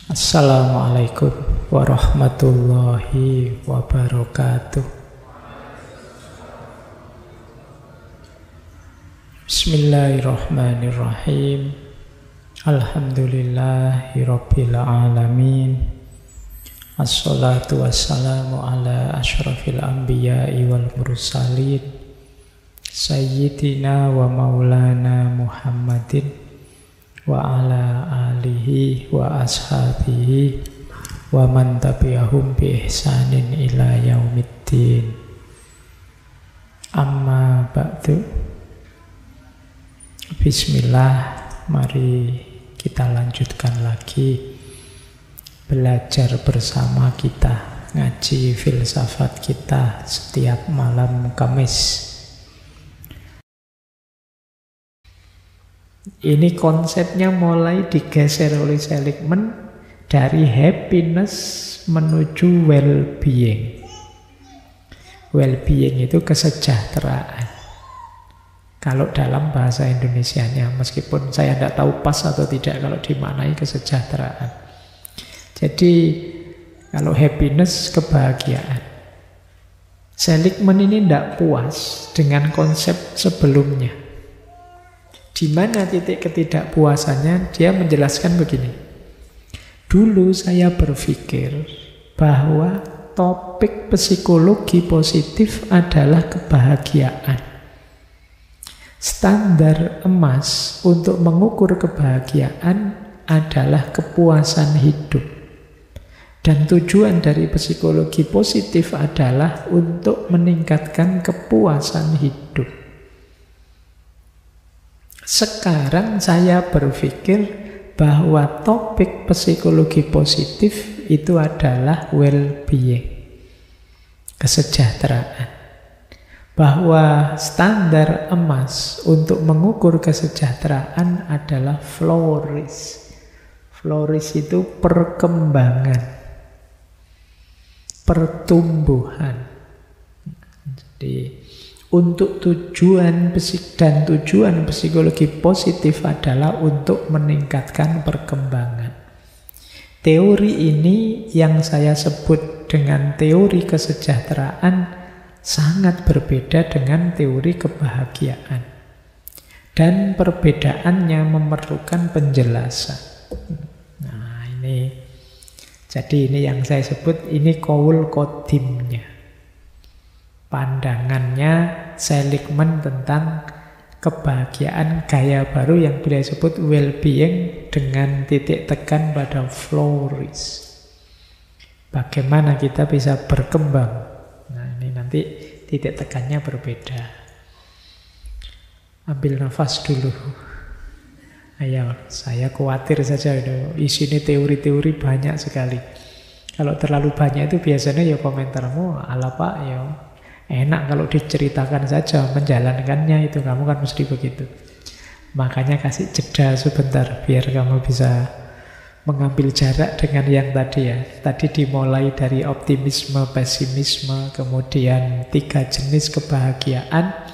Assalamualaikum warahmatullahi wabarakatuh. Bismillahirrahmanirrahim. Alhamdulillahirabbil alamin. Assalatu wassalamu ala asyrafil anbiya'i wal mursalin Sayyidina wa maulana Muhammadin wa ala alihi wa ashabihi wa man tabi'ahum bi ihsanin ila yaumiddin. Amma ba'du. Bismillah, mari kita lanjutkan lagi belajar bersama kita, ngaji filsafat kita setiap malam Kamis. Ini konsepnya mulai digeser oleh Seligman dari happiness menuju well-being. Well-being itu kesejahteraan. Kalau dalam bahasa Indonesianya, meskipun saya tidak tahu pas atau tidak kalau dimaknai kesejahteraan. Jadi kalau happiness, kebahagiaan. Seligman ini tidak puas dengan konsep sebelumnya. Di mana titik ketidakpuasannya? Dia menjelaskan begini. Dulu saya berpikir bahwa topik psikologi positif adalah kebahagiaan. Standar emas untuk mengukur kebahagiaan adalah kepuasan hidup. Dan tujuan dari psikologi positif adalah untuk meningkatkan kepuasan hidup. Sekarang saya berpikir bahwa topik psikologi positif itu adalah well-being, kesejahteraan. Bahwa standar emas untuk mengukur kesejahteraan adalah flourish. Flourish itu perkembangan, pertumbuhan. Jadi untuk tujuan psikologi positif adalah untuk meningkatkan perkembangan. Teori ini yang saya sebut dengan teori kesejahteraan sangat berbeda dengan teori kebahagiaan. Dan perbedaannya memerlukan penjelasan. Nah ini, jadi ini yang saya sebut, ini qaul qadimnya. Pandangannya Seligman tentang kebahagiaan gaya baru yang beliau sebut well-being dengan titik tekan pada flourish. Bagaimana kita bisa berkembang? Nah ini nanti titik tekannya berbeda. Ambil nafas dulu. Ayo, saya khawatir saja isinya teori-teori banyak sekali. Kalau terlalu banyak itu biasanya ya komentarmu ala pak ya. Enak kalau diceritakan saja, menjalankannya itu kamu kan mesti begitu. Makanya kasih jeda sebentar biar kamu bisa mengambil jarak dengan yang tadi ya. Tadi dimulai dari optimisme, pesimisme, kemudian 3 jenis kebahagiaan.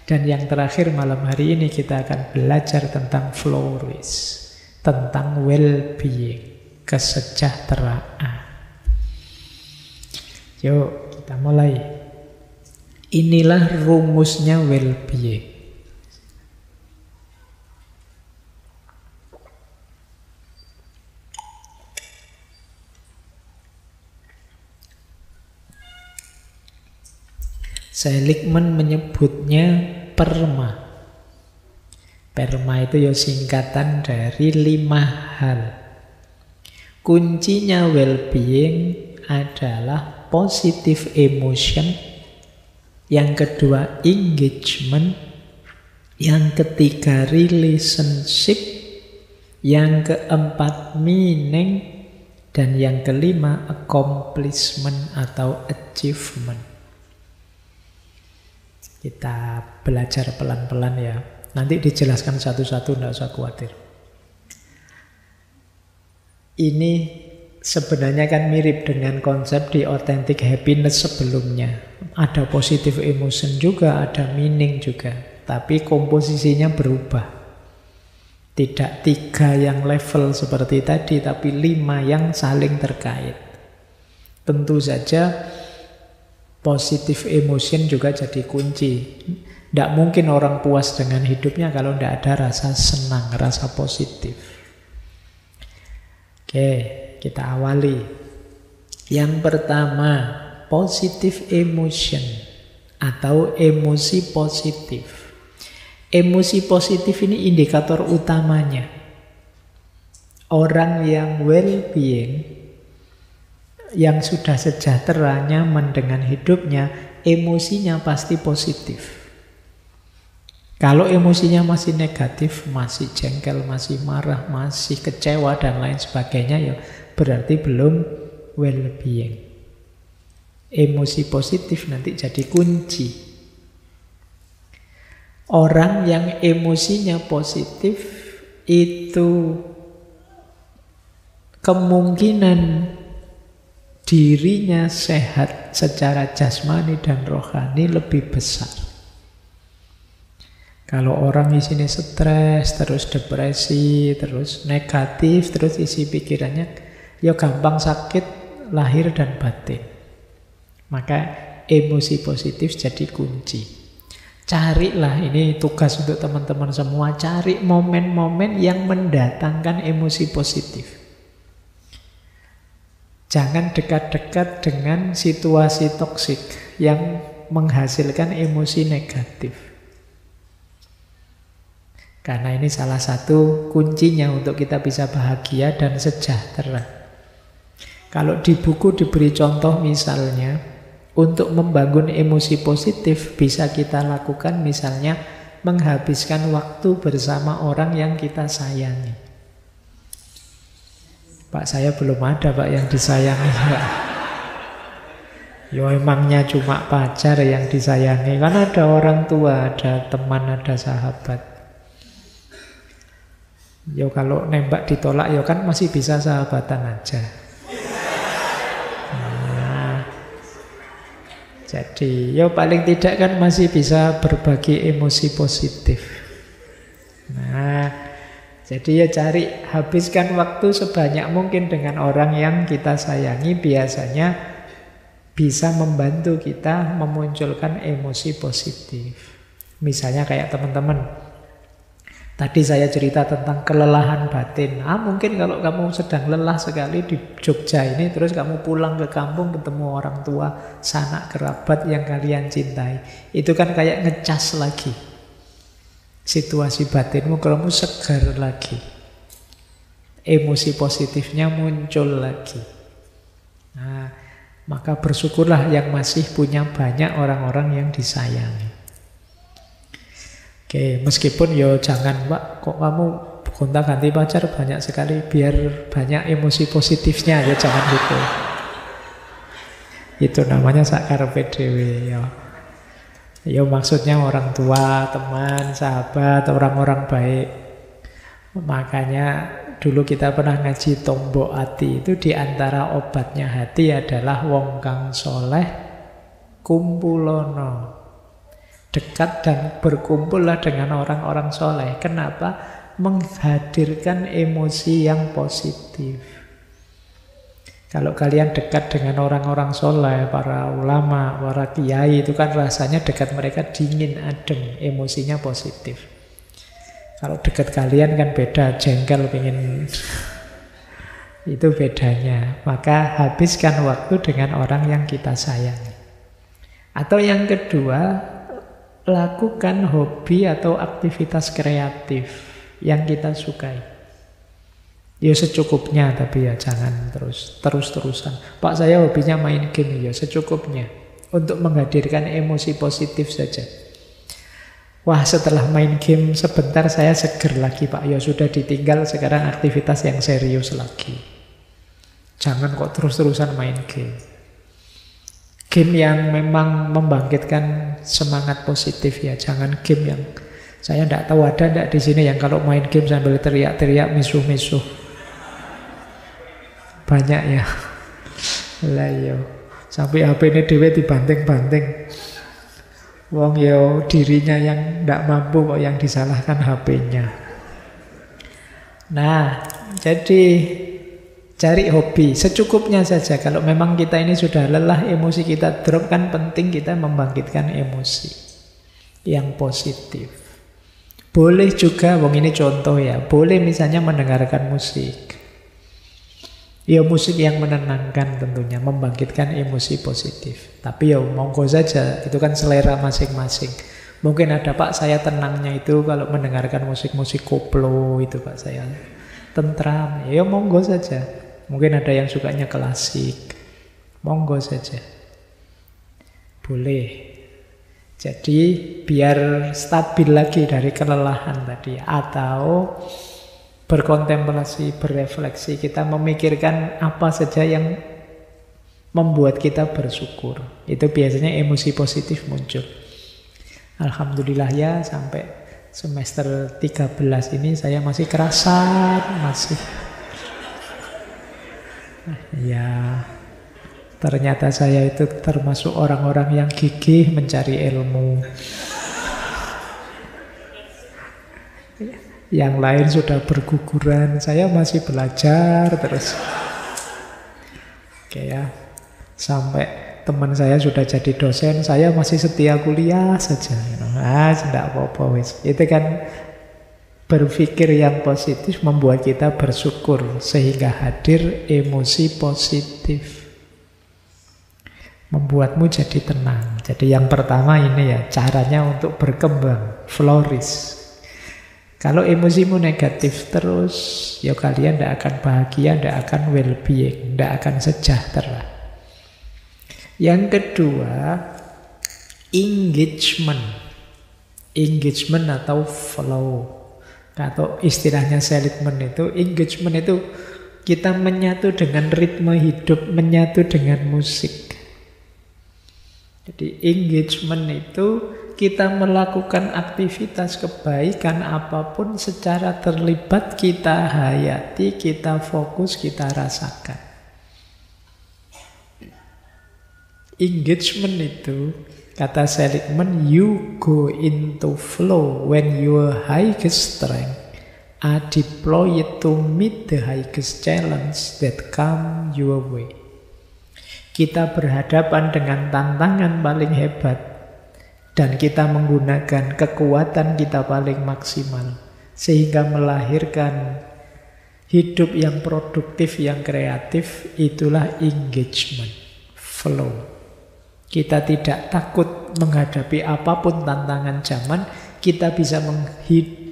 Dan yang terakhir malam hari ini kita akan belajar tentang flourish, tentang well-being, kesejahteraan. Yuk kita mulai. Inilah rumusnya well-being. Seligman menyebutnya PERMA. PERMA itu ya singkatan dari 5 hal. Kuncinya well-being adalah positive emotion. Yang kedua engagement, yang ketiga relationship, yang keempat meaning, dan yang kelima accomplishment atau achievement. Kita belajar pelan-pelan ya. Nanti dijelaskan satu-satu, tidak usah khawatir. Ini sebenarnya kan mirip dengan konsep di authentic happiness sebelumnya. Ada positive emotion juga, ada meaning juga. Tapi komposisinya berubah. Tidak 3 yang level seperti tadi, tapi 5 yang saling terkait. Tentu saja positive emotion juga jadi kunci. Tidak mungkin orang puas dengan hidupnya kalau tidak ada rasa senang, rasa positif. Oke, kita awali. Yang pertama, positive emotion atau emosi positif. Emosi positif ini indikator utamanya. Orang yang well-being, yang sudah sejahtera, nyaman dengan hidupnya, emosinya pasti positif. Kalau emosinya masih negatif, masih jengkel, masih marah, masih kecewa, dan lain sebagainya, ya berarti belum well-being. Emosi positif nanti jadi kunci. Orang yang emosinya positif itu kemungkinan dirinya sehat secara jasmani dan rohani lebih besar. Kalau orang isinya stres, terus depresi, terus negatif, terus isi pikirannya, ya gampang sakit lahir dan batin. Maka emosi positif jadi kunci. Carilah, ini tugas untuk teman-teman semua, cari momen-momen yang mendatangkan emosi positif. Jangan dekat-dekat dengan situasi toksik yang menghasilkan emosi negatif. Karena ini salah satu kuncinya untuk kita bisa bahagia dan sejahtera. Kalau di buku diberi contoh misalnya, untuk membangun emosi positif bisa kita lakukan misalnya menghabiskan waktu bersama orang yang kita sayangi. Pak, saya belum ada Pak yang disayangi Pak. Ya emangnya cuma pacar yang disayangi. Kan ada orang tua, ada teman, ada sahabat. Ya kalau nembak ditolak ya kan masih bisa sahabatan aja. Jadi ya paling tidak kan masih bisa berbagi emosi positif. Nah, jadi ya cari, habiskan waktu sebanyak mungkin dengan orang yang kita sayangi, biasanya bisa membantu kita memunculkan emosi positif. Misalnya kayak teman-teman, tadi saya cerita tentang kelelahan batin. Mungkin kalau kamu sedang lelah sekali di Jogja ini, terus kamu pulang ke kampung ketemu orang tua, sanak kerabat yang kalian cintai. Itu kan kayak ngecas lagi situasi batinmu, kamu segar lagi. Emosi positifnya muncul lagi. Nah, maka bersyukurlah yang masih punya banyak orang-orang yang disayangi. Oke, meskipun ya jangan Pak, kok kamu gonta-ganti pacar banyak sekali, biar banyak emosi positifnya, ya jangan gitu. Itu namanya sakar PDW ya. Ya maksudnya orang tua, teman, sahabat, orang-orang baik. Makanya dulu kita pernah ngaji Tombok Ati, itu diantara obatnya hati adalah wong kang soleh kumpulono. Dekat dan berkumpullah dengan orang-orang soleh. Kenapa? Menghadirkan emosi yang positif. Kalau kalian dekat dengan orang-orang soleh, para ulama, para kiai, itu kan rasanya dekat mereka dingin, adem, emosinya positif. Kalau dekat kalian kan beda, jengkel, pengen itu bedanya. Maka habiskan waktu dengan orang yang kita sayangi. Atau yang kedua, lakukan hobi atau aktivitas kreatif yang kita sukai. Ya secukupnya, tapi ya jangan terus-terusan. Pak, saya hobinya main game, ya secukupnya. Untuk menghadirkan emosi positif saja. Wah, setelah main game sebentar saya seger lagi Pak. Ya sudah, ditinggal, sekarang aktivitas yang serius lagi. Jangan kok terus-terusan main game. Game yang memang membangkitkan semangat positif ya, jangan game yang saya tidak tahu ada tidak di sini yang kalau main game sambil teriak-teriak misuh-misuh. Banyak ya. Lah yo, sampai HP ini dhewe dibanting-banting. Wong yo dirinya yang tidak mampu kok yang disalahkan HP-nya. Nah, jadi cari hobi secukupnya saja. Kalau memang kita ini sudah lelah, emosi kita drop, kan penting kita membangkitkan emosi yang positif. Boleh juga, wong ini contoh ya, boleh misalnya mendengarkan musik. Ya musik yang menenangkan tentunya, membangkitkan emosi positif. Tapi ya monggo saja, itu kan selera masing-masing. Mungkin ada, Pak, saya tenangnya itu kalau mendengarkan musik-musik koplo itu, Pak, saya tentram. Ya monggo saja. Mungkin ada yang sukanya klasik. Monggo saja. Boleh. Jadi biar stabil lagi dari kelelahan tadi. Atau berkontemplasi, berefleksi, kita memikirkan apa saja yang membuat kita bersyukur. Itu biasanya emosi positif muncul. Alhamdulillah ya, sampai semester 13 ini saya masih kerasan, masih. Ya, ternyata saya itu termasuk orang-orang yang gigih mencari ilmu. Yang lain sudah berguguran, saya masih belajar terus. Oke ya, sampai teman saya sudah jadi dosen, saya masih setia kuliah saja. Tidak apa-apa wis. Itu kan berpikir yang positif membuat kita bersyukur sehingga hadir emosi positif. Membuatmu jadi tenang. Jadi yang pertama ini ya, caranya untuk berkembang, flourish. Kalau emosimu negatif terus, ya kalian tidak akan bahagia, tidak akan well-being, tidak akan sejahtera. Yang kedua, engagement. Engagement atau flow. Atau istilahnya Seligman itu, engagement itu kita menyatu dengan ritme hidup, menyatu dengan musik. Jadi engagement itu kita melakukan aktivitas kebaikan apapun secara terlibat, kita hayati, kita fokus, kita rasakan. Engagement itu, kata Seligman, you go into flow when your highest strength are deployed to meet the highest challenge that come your way. Kita berhadapan dengan tantangan paling hebat dan kita menggunakan kekuatan kita paling maksimal sehingga melahirkan hidup yang produktif, yang kreatif. Itulah engagement, flow. Kita tidak takut menghadapi apapun tantangan zaman, kita bisa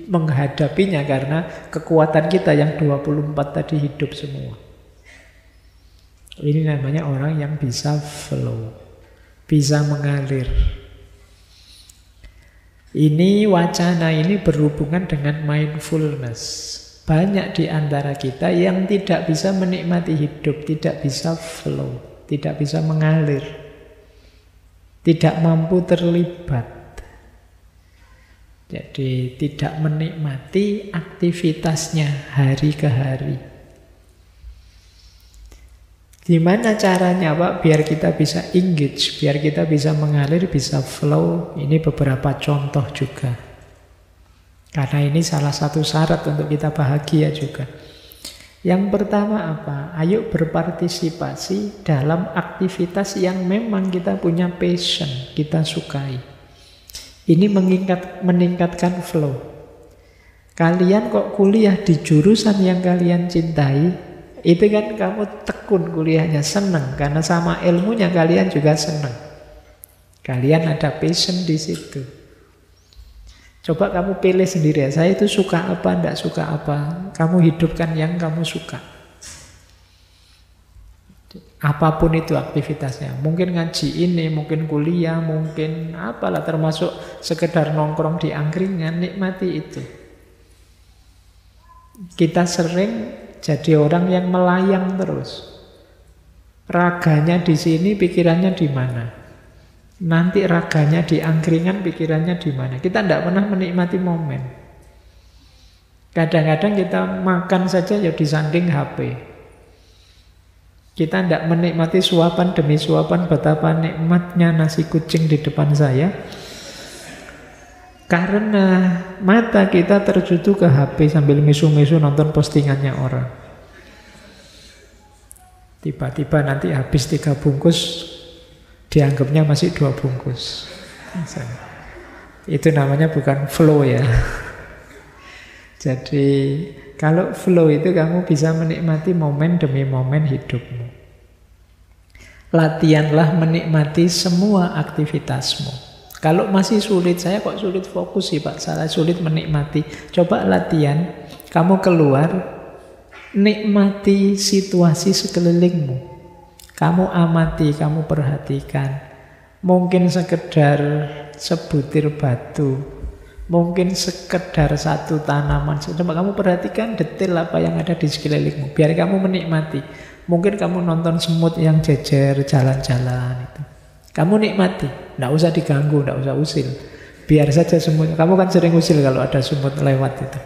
menghadapinya karena kekuatan kita yang 24 tadi hidup semua. Ini namanya orang yang bisa flow, bisa mengalir. Ini wacana ini berhubungan dengan mindfulness. Banyak di antara kita yang tidak bisa menikmati hidup, tidak bisa flow, tidak bisa mengalir, tidak mampu terlibat. Jadi tidak menikmati aktivitasnya hari ke hari. Gimana caranya, Pak, biar kita bisa engage, biar kita bisa mengalir, bisa flow? Ini beberapa contoh juga. Karena ini salah satu syarat untuk kita bahagia juga. Yang pertama apa? Ayo berpartisipasi dalam aktivitas yang memang kita punya passion, kita sukai. Ini meningkatkan flow. Kalian kok kuliah di jurusan yang kalian cintai, itu kan kamu tekun kuliahnya, senang. Karena sama ilmunya kalian juga senang. Kalian ada passion di situ. Coba kamu pilih sendiri ya, saya itu suka apa, tidak suka apa. Kamu hidupkan yang kamu suka. Apapun itu aktivitasnya. Mungkin ngaji ini, mungkin kuliah, mungkin apalah, termasuk sekedar nongkrong di angkringan, nikmati itu. Kita sering jadi orang yang melayang terus. Raganya di sini, pikirannya di mana? Nanti raganya di angkringan, pikirannya di mana? Kita tidak pernah menikmati momen. Kadang-kadang kita makan saja ya disanding HP. Kita tidak menikmati suapan demi suapan betapa nikmatnya nasi kucing di depan saya. Karena mata kita tertuju ke HP sambil misu-misu nonton postingannya orang. Tiba-tiba nanti habis 3 bungkus, dianggapnya masih 2 bungkus. Itu namanya bukan flow ya. Jadi kalau flow itu kamu bisa menikmati momen demi momen hidupmu. Latihanlah menikmati semua aktivitasmu. Kalau masih sulit, saya kok sulit fokus sih Pak, saya sulit menikmati. Coba latihan, kamu keluar, nikmati situasi sekelilingmu. Kamu amati, kamu perhatikan. Mungkin sekedar sebutir batu, mungkin sekedar satu tanaman. Coba kamu perhatikan detail apa yang ada di sekelilingmu, biar kamu menikmati. Mungkin kamu nonton semut yang jejer jalan-jalan itu, kamu nikmati, tidak usah diganggu, tidak usah usil, biar saja semut. Kamu kan sering usil kalau ada semut lewat itu.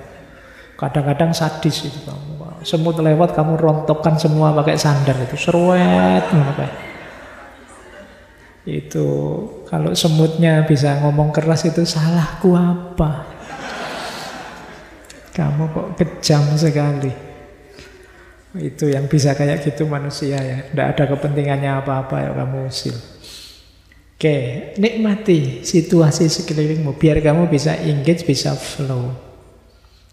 Kadang-kadang sadis itu kamu. Semut lewat kamu rontokkan semua pakai sandal itu, seruet. Itu kalau semutnya bisa ngomong keras itu, salahku apa? Kamu kok kejam sekali. Itu yang bisa kayak gitu manusia ya. Tidak ada kepentingannya apa-apa ya kamu usil. Oke, nikmati situasi sekelilingmu biar kamu bisa engage, bisa flow.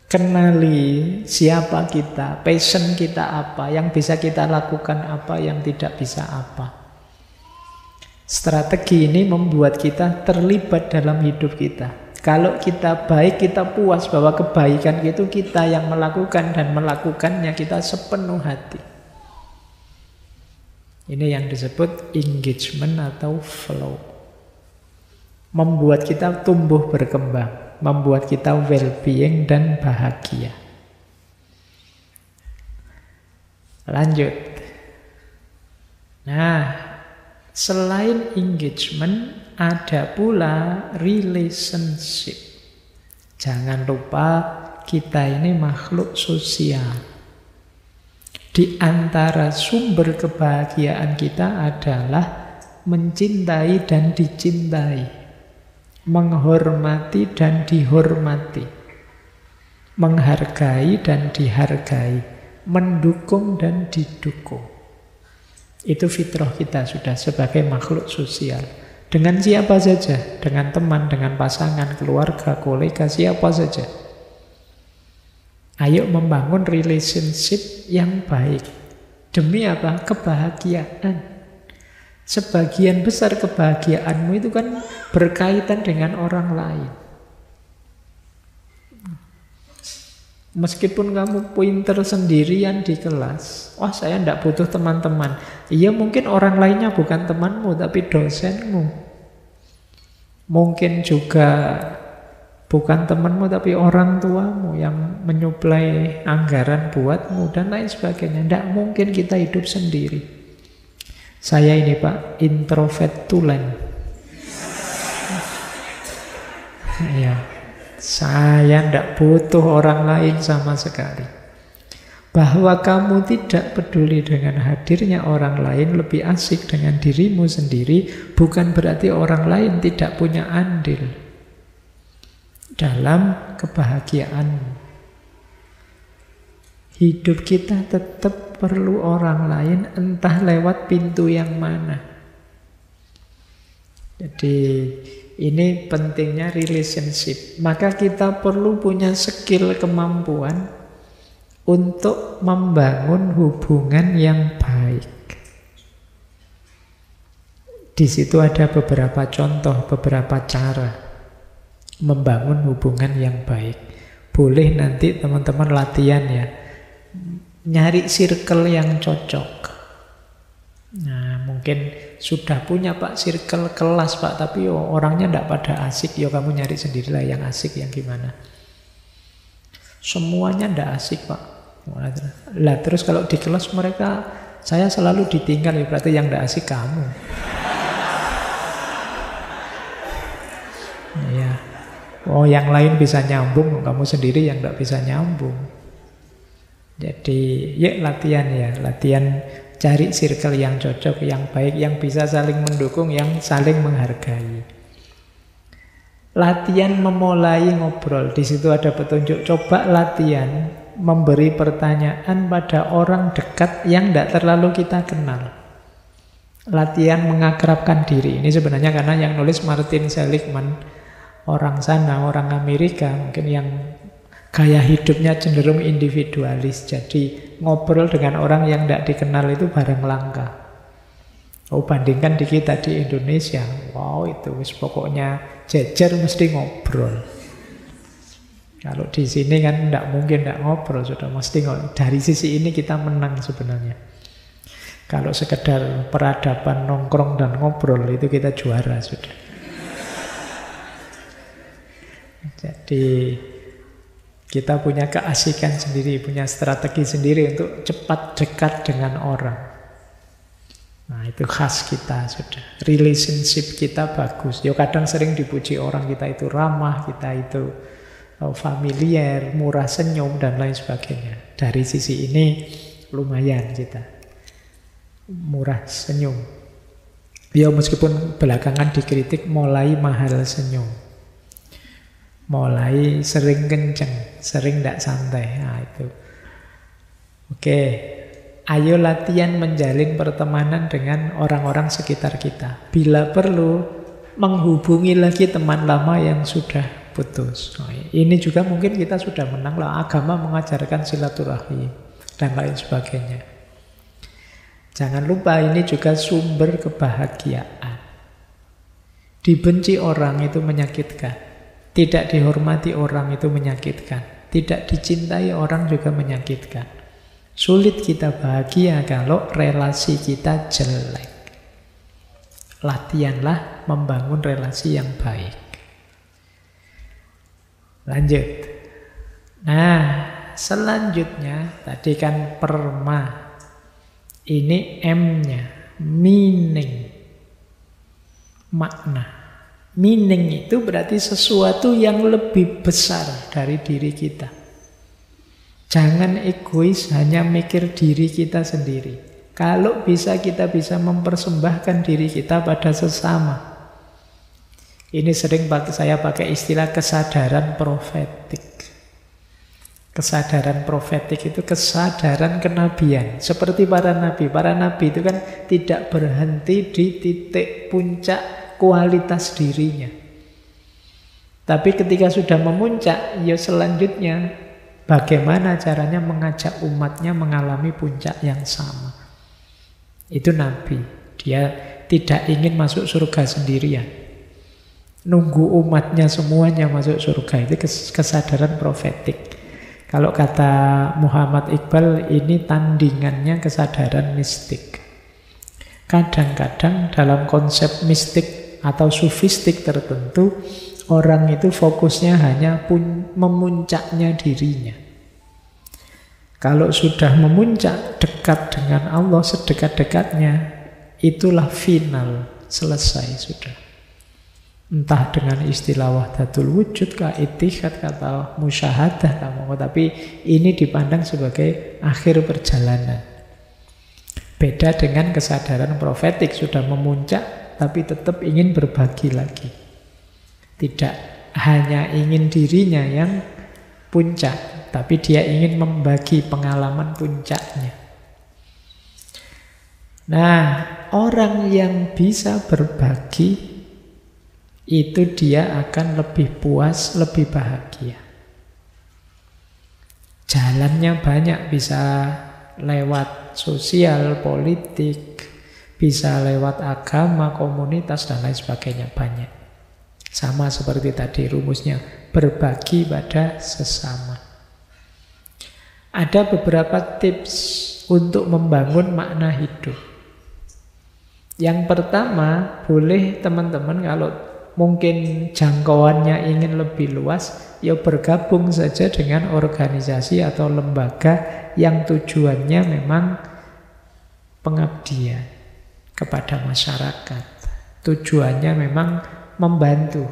Kenali siapa kita, passion kita apa, yang bisa kita lakukan apa, yang tidak bisa apa. Strategi ini membuat kita terlibat dalam hidup kita. Kalau kita baik, kita puas bahwa kebaikan itu kita yang melakukan, dan melakukannya kita sepenuh hati. Ini yang disebut engagement atau flow. Membuat kita tumbuh berkembang, membuat kita well-being dan bahagia. Lanjut. Nah, selain engagement, ada pula relationship. Jangan lupa kita ini makhluk sosial. Di antara sumber kebahagiaan kita adalah mencintai dan dicintai, menghormati dan dihormati, menghargai dan dihargai, mendukung dan didukung. Itu fitrah kita sudah sebagai makhluk sosial. Dengan siapa saja, dengan teman, dengan pasangan, keluarga, kolega, siapa saja. Ayo membangun relationship yang baik. Demi apa? Kebahagiaan. Sebagian besar kebahagiaanmu itu kan berkaitan dengan orang lain. Meskipun kamu pinter sendirian di kelas, wah saya tidak butuh teman-teman. Iya, mungkin orang lainnya bukan temanmu, tapi dosenmu. Mungkin juga bukan temanmu, tapi orang tuamu yang menyuplai anggaran buatmu, dan lain sebagainya. Tidak mungkin kita hidup sendiri. Saya ini Pak, introvert tulen. Ya. Saya tidak butuh orang lain sama sekali. Bahwa kamu tidak peduli dengan hadirnya orang lain, lebih asik dengan dirimu sendiri, bukan berarti orang lain tidak punya andil dalam kebahagiaanmu. Hidup kita tetap perlu orang lain, entah lewat pintu yang mana. Jadi ini pentingnya relationship. Maka kita perlu punya skill, kemampuan untuk membangun hubungan yang baik. Di situ ada beberapa contoh, beberapa cara membangun hubungan yang baik. Boleh nanti teman-teman latihan ya, nyari circle yang cocok. Nah, mungkin sudah punya Pak circle kelas Pak, tapi orangnya tidak pada asik. Kamu nyari sendirilah yang asik, yang gimana. Semuanya tidak asik Pak. Lah terus kalau di kelas mereka, saya selalu ditinggal, ya berarti yang tidak asik kamu. Ya. Oh, yang lain bisa nyambung, kamu sendiri yang tidak bisa nyambung. Jadi ya latihan cari circle yang cocok, yang baik, yang bisa saling mendukung, yang saling menghargai. Latihan memulai ngobrol. Di situ ada petunjuk. Coba latihan memberi pertanyaan pada orang dekat yang tidak terlalu kita kenal. Latihan mengakrabkan diri. Ini sebenarnya karena yang nulis Martin Seligman, orang sana, orang Amerika, mungkin yang gaya hidupnya cenderung individualis. Jadi ngobrol dengan orang yang tidak dikenal itu barang langka. Oh, bandingkan di kita di Indonesia, wow itu pokoknya jejer mesti ngobrol. Kalau di sini kan tidak mungkin tidak ngobrol, sudah mesti ngobrol. Dari sisi ini kita menang sebenarnya. Kalau sekedar peradaban nongkrong dan ngobrol itu kita juara sudah. Jadi kita punya keasikan sendiri, punya strategi sendiri untuk cepat dekat dengan orang. Nah itu khas kita sudah. Relationship kita bagus. Ya kadang sering dipuji orang kita itu ramah, kita itu familiar, murah senyum dan lain sebagainya. Dari sisi ini lumayan kita. Murah senyum. Ya meskipun belakangan dikritik mulai mahal senyum. Mulai sering kenceng, sering tidak santai. Nah itu. Oke. Ayo latihan menjalin pertemanan dengan orang-orang sekitar kita. Bila perlu, menghubungi lagi teman lama yang sudah putus. Nah, ini juga mungkin kita sudah menang lah. Agama mengajarkan silaturahmi dan lain sebagainya. Jangan lupa ini juga sumber kebahagiaan. Dibenci orang itu menyakitkan. Tidak dihormati orang itu menyakitkan. Tidak dicintai orang juga menyakitkan. Sulit kita bahagia kalau relasi kita jelek. Latihanlah membangun relasi yang baik. Lanjut. Nah, selanjutnya tadi kan perma. Ini M-nya, meaning. Makna. Meaning itu berarti sesuatu yang lebih besar dari diri kita. Jangan egois hanya mikir diri kita sendiri. Kalau bisa kita bisa mempersembahkan diri kita pada sesama. Ini sering saya pakai istilah kesadaran profetik. Kesadaran profetik itu kesadaran kenabian. Seperti para nabi. Para nabi itu kan tidak berhenti di titik puncak kualitas dirinya. Tapi ketika sudah memuncak, ya selanjutnya bagaimana caranya mengajak umatnya mengalami puncak yang sama. Itu Nabi. Dia tidak ingin masuk surga sendirian. Nunggu umatnya semuanya masuk surga. Itu kesadaran profetik. Kalau kata Muhammad Iqbal, ini tandingannya kesadaran mistik. Kadang-kadang dalam konsep mistik atau sufistik tertentu, orang itu fokusnya hanya memuncaknya dirinya. Kalau sudah memuncak dekat dengan Allah sedekat-dekatnya, itulah final, selesai sudah. Entah dengan istilah wahdatul wujud, kah ittihad, kata musyahadah, tapi ini dipandang sebagai akhir perjalanan. Beda dengan kesadaran profetik, sudah memuncak tapi tetap ingin berbagi lagi. Tidak hanya ingin dirinya yang puncak, tapi dia ingin membagi pengalaman puncaknya. Nah, orang yang bisa berbagi, itu dia akan lebih puas, lebih bahagia. Jalannya banyak, bisa lewat sosial, politik, bisa lewat agama, komunitas, dan lain sebagainya, banyak. Sama seperti tadi rumusnya, berbagi pada sesama. Ada beberapa tips untuk membangun makna hidup. Yang pertama, boleh teman-teman kalau mungkin jangkauannya ingin lebih luas, ya bergabung saja dengan organisasi atau lembaga yang tujuannya memang pengabdian kepada masyarakat. Tujuannya memang membantu.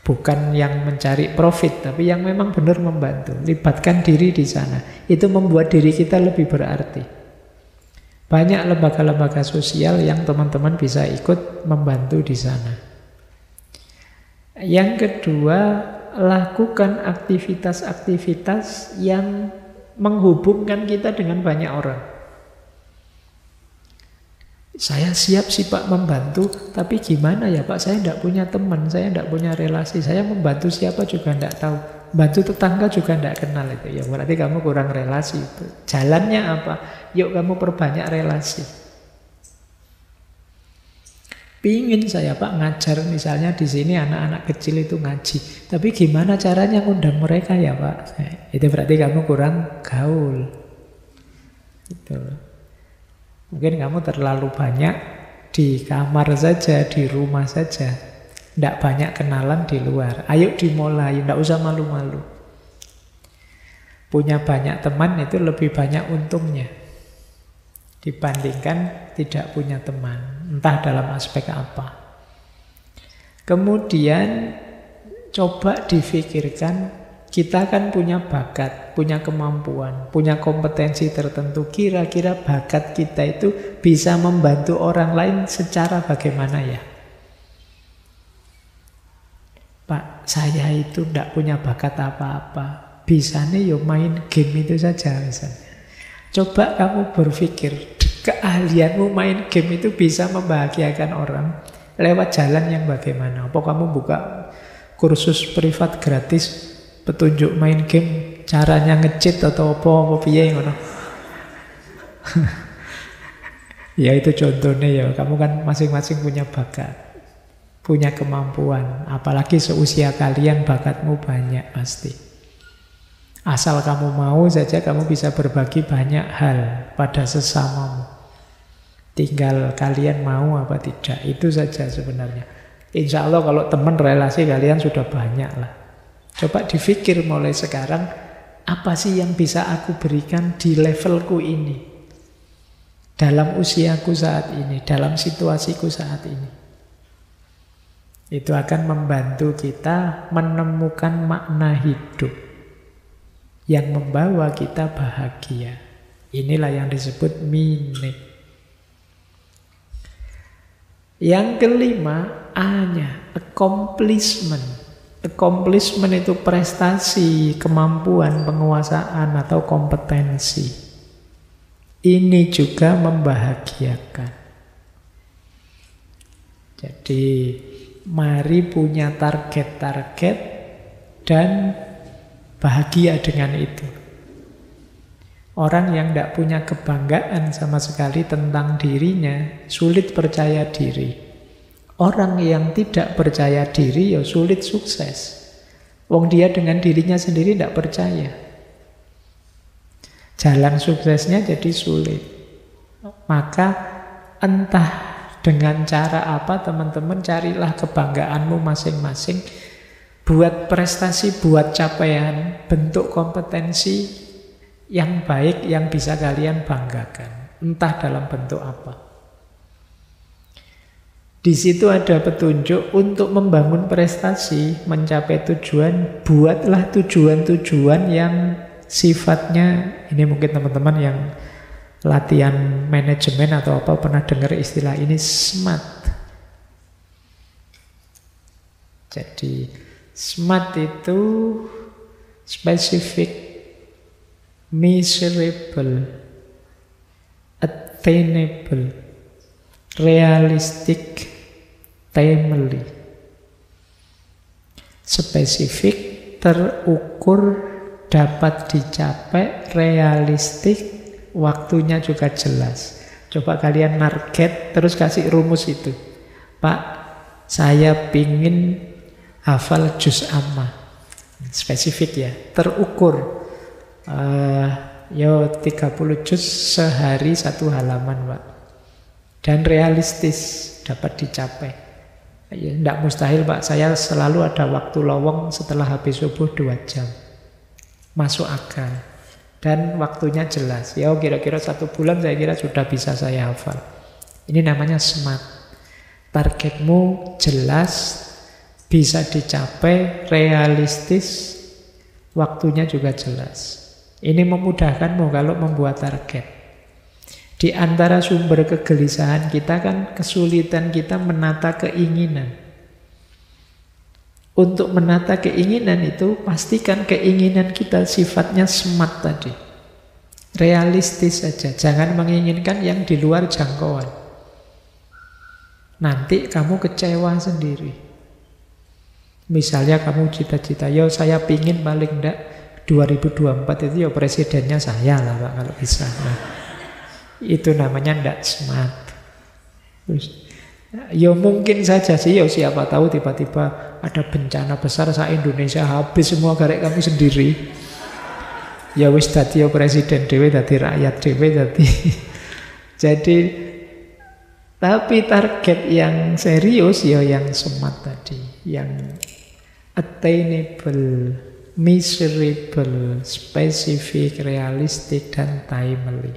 Bukan yang mencari profit, tapi yang memang benar membantu. Libatkan diri di sana. Itu membuat diri kita lebih berarti. Banyak lembaga-lembaga sosial yang teman-teman bisa ikut membantu di sana. Yang kedua, lakukan aktivitas-aktivitas yang menghubungkan kita dengan banyak orang. Saya siap sih Pak membantu, tapi gimana ya Pak, saya tidak punya teman, saya tidak punya relasi, saya membantu siapa juga tidak tahu. Bantu tetangga juga tidak kenal itu. Ya berarti kamu kurang relasi itu. Jalannya apa? Yuk kamu perbanyak relasi. Pingin saya Pak ngajar misalnya di sini anak-anak kecil itu ngaji. Tapi gimana caranya ngundang mereka ya Pak? Itu berarti kamu kurang gaul. Gitu. Mungkin kamu terlalu banyak di kamar saja, di rumah saja. Tidak banyak kenalan di luar. Ayo dimulai, tidak usah malu-malu. Punya banyak teman itu lebih banyak untungnya dibandingkan tidak punya teman. Entah dalam aspek apa. Kemudian coba difikirkan, kita kan punya bakat, punya kemampuan, punya kompetensi tertentu. Kira-kira bakat kita itu bisa membantu orang lain secara bagaimana ya? Pak, saya itu tidak punya bakat apa-apa. Bisanya ya main game itu saja misalnya. Coba kamu berpikir, keahlianmu main game itu bisa membahagiakan orang lewat jalan yang bagaimana? Apa kamu buka kursus privat gratis, petunjuk main game, caranya nge-cheat atau apa piye ngono. Ya itu contohnya ya, kamu kan masing-masing punya bakat, punya kemampuan, apalagi seusia kalian bakatmu banyak pasti. Asal kamu mau saja kamu bisa berbagi banyak hal pada sesamamu. Tinggal kalian mau apa tidak, itu saja sebenarnya. Insya Allah kalau teman relasi kalian sudah banyak lah. Coba dipikir mulai sekarang, apa sih yang bisa aku berikan di levelku ini, dalam usiaku saat ini, dalam situasiku saat ini. Itu akan membantu kita menemukan makna hidup yang membawa kita bahagia. Inilah yang disebut meaning. Yang kelima, A-nya, accomplishment. Accomplishment itu prestasi, kemampuan, penguasaan, atau kompetensi. Ini juga membahagiakan. Jadi, mari punya target-target dan bahagia dengan itu. Orang yang tidak punya kebanggaan sama sekali tentang dirinya, sulit percaya diri. Orang yang tidak percaya diri ya sulit sukses. Wong dia dengan dirinya sendiri tidak percaya. Jalan suksesnya jadi sulit. Maka entah dengan cara apa teman-teman carilah kebanggaanmu masing-masing. Buat prestasi, buat capaian, bentuk kompetensi yang baik yang bisa kalian banggakan. Entah dalam bentuk apa. Di situ ada petunjuk untuk membangun prestasi, mencapai tujuan. Buatlah tujuan-tujuan yang sifatnya, ini mungkin teman-teman yang latihan manajemen atau apa pernah dengar istilah ini, SMART. Jadi SMART itu specific, measurable, attainable, realistic, timely. Spesifik, terukur, dapat dicapai, realistik, waktunya juga jelas. Coba kalian target, terus kasih rumus itu. Pak, saya pingin hafal juz amma. Spesifik ya, terukur. 30 juz sehari 1 halaman, Pak. Dan realistis, dapat dicapai. Ya, tidak mustahil Pak, saya selalu ada waktu lowong setelah habis subuh 2 jam. Masuk akal. Dan waktunya jelas. Ya kira-kira 1 bulan saya kira sudah bisa saya hafal. Ini namanya SMART. Targetmu jelas, bisa dicapai, realistis, waktunya juga jelas. Ini memudahkanmu kalau membuat target. Di antara sumber kegelisahan kita kan kesulitan kita menata keinginan. untuk menata keinginan itu, pastikan keinginan kita sifatnya smart tadi. Realistis saja, jangan menginginkan yang di luar jangkauan. Nanti kamu kecewa sendiri. Misalnya kamu cita-cita, yo saya pingin paling enggak 2024 itu ya presidennya saya lah Pak, kalau bisa. Nah, itu namanya enggak smart. Ya mungkin saja sih, ya siapa tahu tiba-tiba ada bencana besar se-Indonesia habis semua garek kamu sendiri. Ya wis dadi presiden dhewe, dadi rakyat dhewe, dadi. Jadi tapi target yang serius ya yang smart tadi, yang attainable, measurable, specific, realistic, dan timely.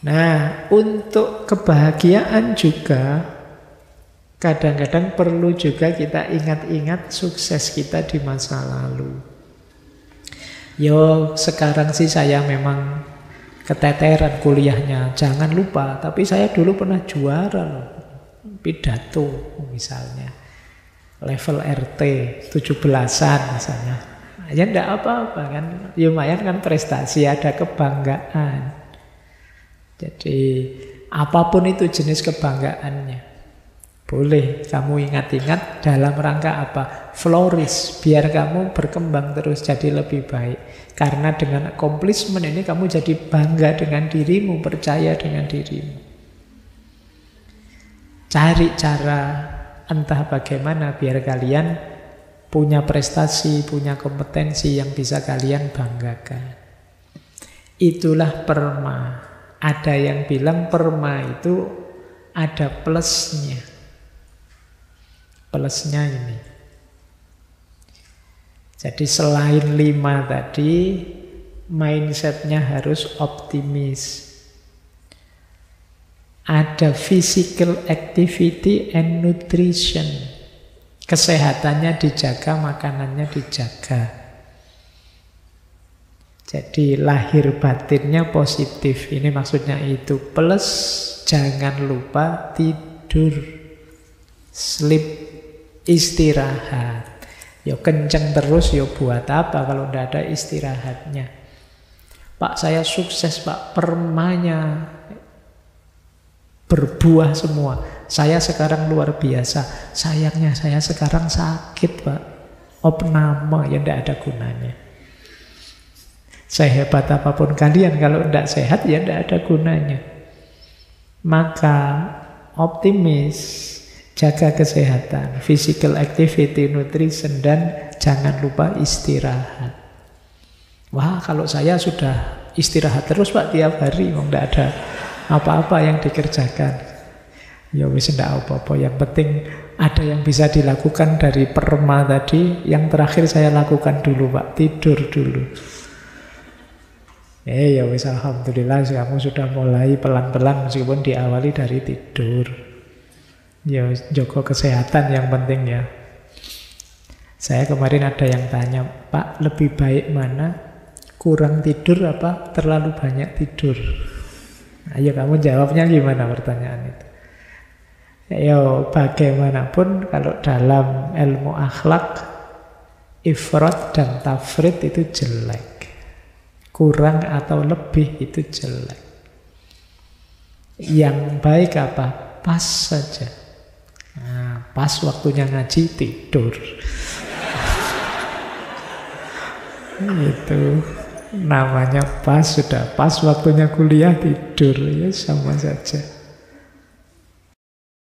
Nah, untuk kebahagiaan juga kadang-kadang perlu juga kita ingat-ingat sukses kita di masa lalu. Yo, sekarang sih saya memang keteteran kuliahnya, jangan lupa. Tapi saya dulu pernah juara loh, pidato misalnya, level RT 17-an misalnya. Ya enggak apa-apa kan, ya lumayan kan prestasi, ada kebanggaan. Jadi apapun itu jenis kebanggaannya, boleh kamu ingat-ingat dalam rangka apa? Flourish, biar kamu berkembang terus jadi lebih baik. Karena dengan accomplishment ini kamu jadi bangga dengan dirimu, percaya dengan dirimu. Cari cara entah bagaimana biar kalian punya prestasi, punya kompetensi yang bisa kalian banggakan. Itulah perma. Ada yang bilang perma itu ada plusnya. Plusnya ini. Jadi selain 5 tadi, mindsetnya harus optimis. Ada physical activity and nutrition. Kesehatannya dijaga, makanannya dijaga. Jadi lahir batinnya positif. Ini maksudnya itu. Plus jangan lupa tidur. Sleep, istirahat. Ya kenceng terus, ya buat apa kalau tidak ada istirahatnya. Pak, saya sukses Pak, permanya berbuah semua. Saya sekarang luar biasa. Sayangnya saya sekarang sakit Pak, opname, ya tidak ada gunanya. Sehebat apapun kalian, kalau tidak sehat ya tidak ada gunanya. Maka optimis, jaga kesehatan, physical activity, nutrition, dan jangan lupa istirahat. Wah, kalau saya sudah istirahat terus Pak tiap hari, tidak ada apa-apa yang dikerjakan. Ya wis ndak apa-apa, yang penting ada yang bisa dilakukan dari perma tadi. Yang terakhir saya lakukan dulu Pak, tidur dulu. Ya wis alhamdulillah kamu sudah mulai pelan-pelan meskipun diawali dari tidur. Ya, jaga kesehatan yang penting ya. Saya kemarin ada yang tanya, Pak, lebih baik mana? Kurang tidur apa terlalu banyak tidur? Ayo kamu jawabnya gimana pertanyaan itu? Ya, bagaimanapun kalau dalam ilmu akhlak, ifrat dan tafrit itu jelek. Kurang atau lebih itu jelek. Yang baik apa? Pas saja. Nah, pas waktunya ngaji tidur. Itu namanya pas, sudah pas waktunya kuliah tidur, ya sama saja.